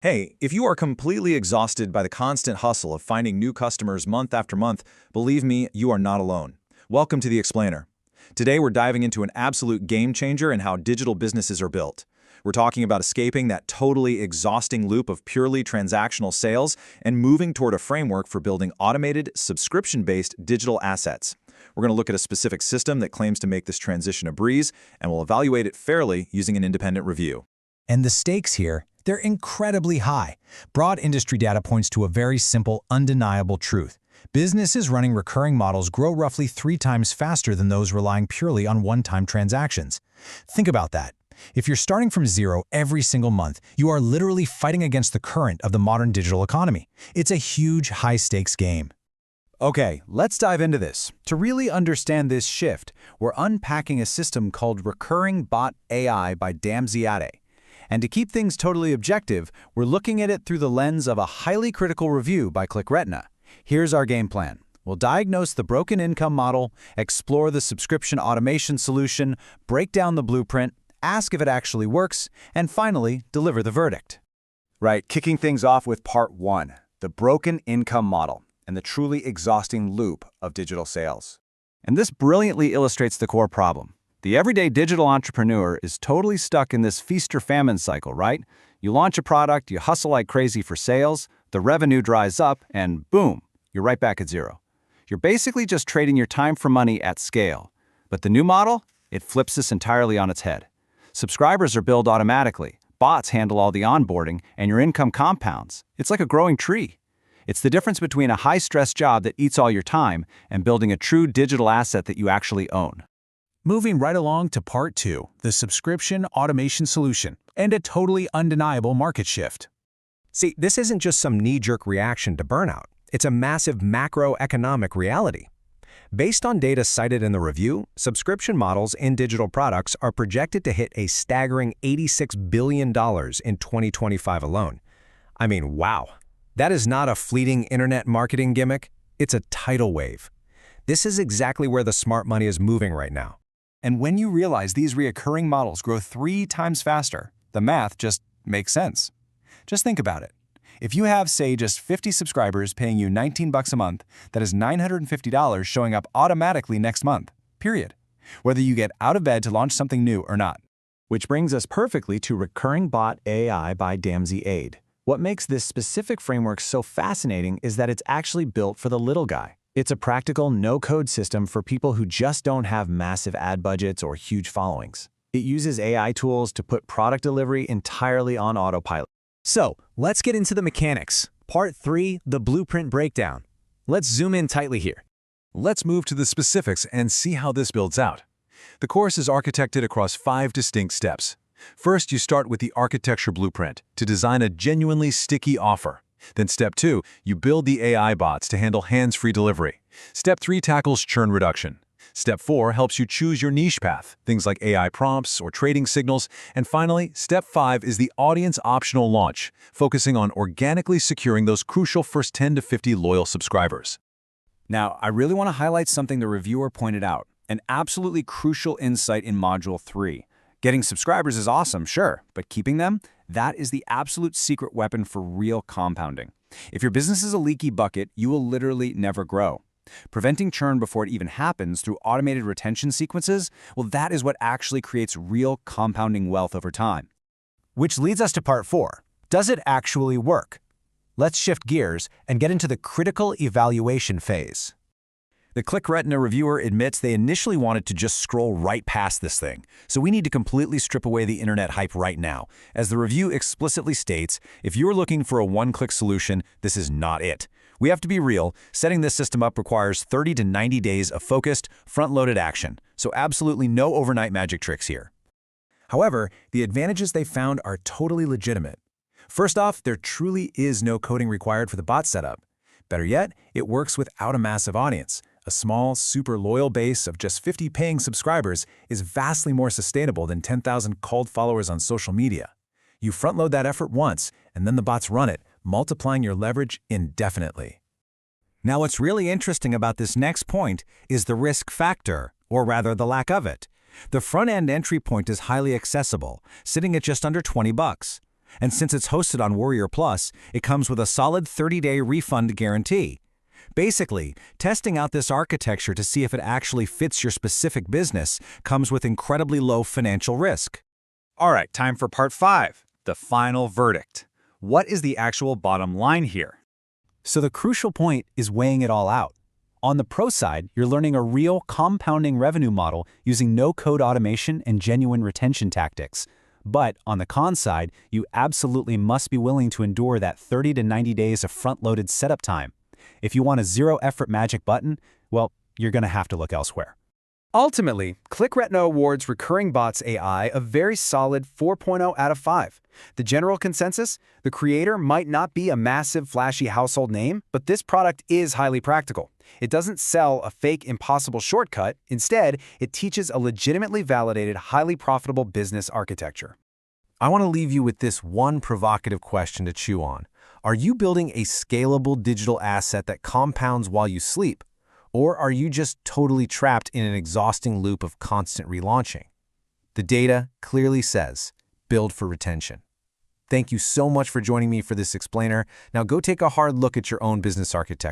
Hey, if you are completely exhausted by the constant hustle of finding new customers month after month, believe me, you are not alone. Welcome to The Explainer. Today we're diving into an absolute game changer in how digital businesses are built. We're talking about escaping that totally exhausting loop of purely transactional sales and moving toward a framework for building automated, subscription-based digital assets. We're going to look at a specific system that claims to make this transition a breeze, and we'll evaluate it fairly using an independent review. And the stakes here, they're incredibly high. Broad industry data points to a very simple, undeniable truth. Businesses running recurring models grow roughly 3 times faster than those relying purely on one-time transactions. Think about that. If you're starting from zero every single month, you are literally fighting against the current of the modern digital economy. It's a huge, high-stakes game. Okay, let's dive into this. To really understand this shift, we're unpacking a system called Recurring Bot AI by Damziade. And to keep things totally objective, we're looking at it through the lens of a highly critical review by ClickRetina. Here's our game plan. We'll diagnose the broken income model, explore the subscription automation solution, break down the blueprint, ask if it actually works, and finally, deliver the verdict. Right, kicking things off with part 1, the broken income model and the truly exhausting loop of digital sales. And this brilliantly illustrates the core problem. The everyday digital entrepreneur is totally stuck in this feast or famine cycle, right? You launch a product, you hustle like crazy for sales, the revenue dries up, and boom, you're right back at zero. You're basically just trading your time for money at scale. But the new model? It flips this entirely on its head. Subscribers are billed automatically, bots handle all the onboarding, and your income compounds. It's like a growing tree. It's the difference between a high-stress job that eats all your time and building a true digital asset that you actually own. Moving right along to part 2, the subscription automation solution, and a totally undeniable market shift. See, this isn't just some knee-jerk reaction to burnout. It's a massive macroeconomic reality. Based on data cited in the review, subscription models in digital products are projected to hit a staggering $86 billion in 2025 alone. I mean, wow. That is not a fleeting internet marketing gimmick. It's a tidal wave. This is exactly where the smart money is moving right now. And when you realize these recurring models grow 3 times faster, the math just makes sense. Just think about it. If you have, say, just 50 subscribers paying you $19 a month, that is $950 showing up automatically next month, period. Whether you get out of bed to launch something new or not. Which brings us perfectly to Recurring Bot AI by Damziade. What makes this specific framework so fascinating is that it's actually built for the little guy. It's a practical, no-code system for people who just don't have massive ad budgets or huge followings. It uses AI tools to put product delivery entirely on autopilot. So, let's get into the mechanics. Part 3, the blueprint breakdown. Let's zoom in tightly here. Let's move to the specifics and see how this builds out. The course is architected across 5 distinct steps. First, you start with the architecture blueprint to design a genuinely sticky offer. Then step 2, you build the AI bots to handle hands-free delivery. Step 3 tackles churn reduction. Step 4 helps you choose your niche path, things like AI prompts or trading signals. And finally, step 5 is the audience-optional launch, focusing on organically securing those crucial first 10 to 50 loyal subscribers. Now, I really want to highlight something the reviewer pointed out, an absolutely crucial insight in Module 3. Getting subscribers is awesome, sure, but keeping them? That is the absolute secret weapon for real compounding. If your business is a leaky bucket, you will literally never grow. Preventing churn before it even happens through automated retention sequences, well, that is what actually creates real compounding wealth over time. Which leads us to part 4. Does it actually work? Let's shift gears and get into the critical evaluation phase. The ClickRetina reviewer admits they initially wanted to just scroll right past this thing, so we need to completely strip away the internet hype right now. As the review explicitly states, if you're looking for a one-click solution, this is not it. We have to be real, setting this system up requires 30 to 90 days of focused, front-loaded action, so absolutely no overnight magic tricks here. However, the advantages they found are totally legitimate. First off, there truly is no coding required for the bot setup. Better yet, it works without a massive audience. A small, super loyal base of just 50 paying subscribers is vastly more sustainable than 10,000 cold followers on social media. You front-load that effort once, and then the bots run it, multiplying your leverage indefinitely. Now, what's really interesting about this next point is the risk factor, or rather the lack of it. The front-end entry point is highly accessible, sitting at just under $20. And since it's hosted on Warrior Plus, it comes with a solid 30-day refund guarantee. Basically, testing out this architecture to see if it actually fits your specific business comes with incredibly low financial risk. All right, time for part 5, the final verdict. What is the actual bottom line here? So the crucial point is weighing it all out. On the pro side, you're learning a real compounding revenue model using no-code automation and genuine retention tactics. But on the con side, you absolutely must be willing to endure that 30 to 90 days of front-loaded setup time. If you want a zero-effort magic button, well, you're going to have to look elsewhere. Ultimately, ClickRetina awards Recurring Bots AI a very solid 4.0 out of 5. The general consensus? The creator might not be a massive, flashy household name, but this product is highly practical. It doesn't sell a fake, impossible shortcut. Instead, it teaches a legitimately validated, highly profitable business architecture. I want to leave you with this one provocative question to chew on. Are you building a scalable digital asset that compounds while you sleep? Or are you just totally trapped in an exhausting loop of constant relaunching? The data clearly says, build for retention. Thank you so much for joining me for this explainer. Now go take a hard look at your own business architecture.